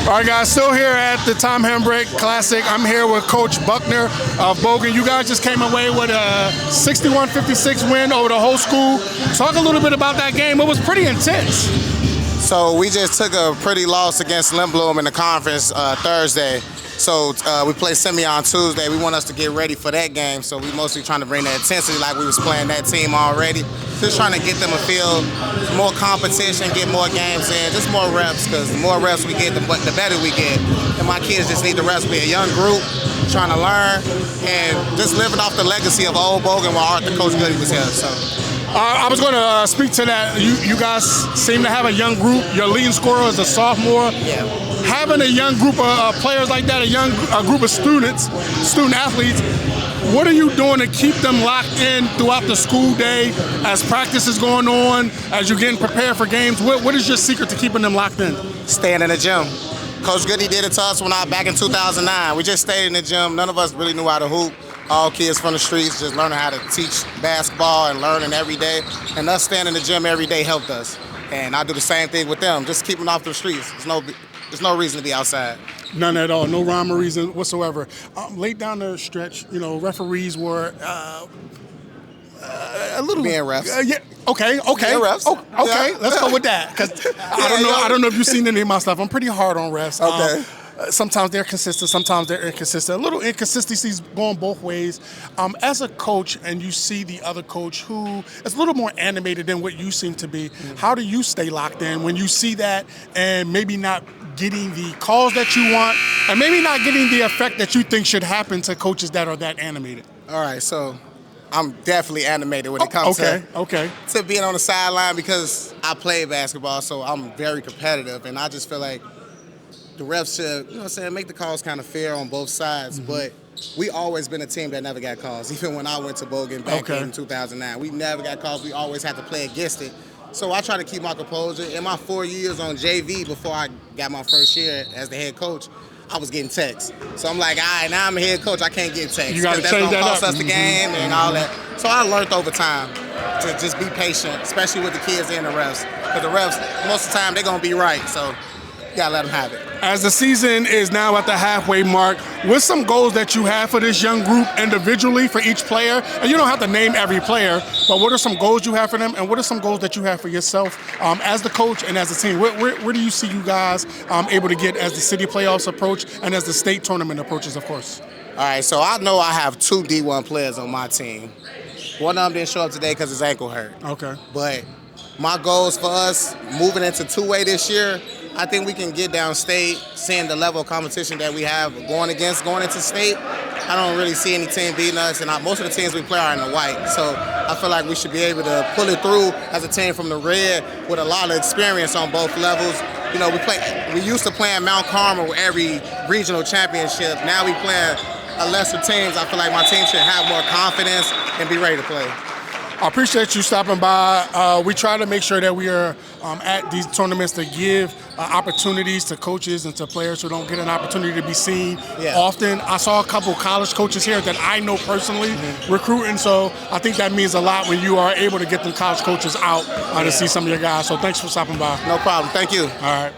All right, guys, still here at the Tom Handbrake Classic. I'm here with Coach Buckner of Bogan. You guys just came away with a 61-56 win over the whole school. Talk a little bit about that game. It was pretty intense. So we just took a pretty loss against Lindblom in the conference Thursday. So we play Semi on Tuesday. We want us to get ready for that game. So we mostly trying to bring the intensity like we was playing that team already. Just trying to get them a feel, more competition, get more games in, just more reps, because the more reps we get, the better we get. And my kids just need the reps. We're a young group trying to learn and just living off the legacy of old Bogan while Coach Goody was here. So. I was going to speak to that. You guys seem to have a young group. Your leading scorer is a sophomore. Yeah. Having a young group of players like that, a group of student athletes, what are you doing to keep them locked in throughout the school day as practice is going on, as you're getting prepared for games? What is your secret to keeping them locked in? Staying in the gym. Coach Goody did it to us back in 2009. We just stayed in the gym. None of us really knew how to hoop. All kids from the streets just learning how to teach basketball and learning every day. And us staying in the gym every day helped us. And I do the same thing with them, just keeping off the streets. There's no reason to be outside. None at all. No rhyme or reason whatsoever. Late down the stretch, referees were a little being refs. Yeah. Okay. Being refs. Oh, okay. Yeah. Let's go with that. Because I don't know if you've seen any of my stuff. I'm pretty hard on refs. Okay. Sometimes they're consistent, sometimes they're inconsistent. A little inconsistencies going both ways. As a coach, and you see the other coach who is a little more animated than what you seem to be, how do you stay locked in when you see that and maybe not getting the calls that you want and maybe not getting the effect that you think should happen to coaches that are that animated? All right, so I'm definitely animated when it comes to being on the sideline because I play basketball, so I'm very competitive, and I just feel like the refs should, make the calls kind of fair on both sides. Mm-hmm. But we always been a team that never got calls. Even when I went to Bogan back in 2009, we never got calls. We always had to play against it. So I try to keep my composure. In my 4 years on JV, before I got my first year as the head coach, I was getting texts. So I'm like, all right, now I'm a head coach, I can't get texts. You got to change that up. That's gonna cost us the game and all that. So I learned over time to just be patient, especially with the kids and the refs. Because the refs, most of the time, they're going to be right. So you got to let them have it. As the season is now at the halfway mark, what's some goals that you have for this young group individually for each player? And you don't have to name every player, but what are some goals you have for them, and what are some goals that you have for yourself as the coach and as a team? Where do you see you guys able to get as the city playoffs approach and as the state tournament approaches, of course? All right, so I know I have 2 D1 players on my team. One of them didn't show up today because his ankle hurt. Okay. But my goals for us moving into 2A this year, I think we can get downstate, seeing the level of competition that we have going into state. I don't really see any team beating us, and most of the teams we play are in the white. So I feel like we should be able to pull it through as a team from the red with a lot of experience on both levels. We used to playing Mount Carmel every regional championship. Now we playing lesser teams. I feel like my team should have more confidence and be ready to play. I appreciate you stopping by. We try to make sure that we are at these tournaments to give opportunities to coaches and to players who don't get an opportunity to be seen often. I saw a couple college coaches here that I know personally recruiting, so I think that means a lot when you are able to get them college coaches out to see some of your guys. So thanks for stopping by. No problem. Thank you. All right.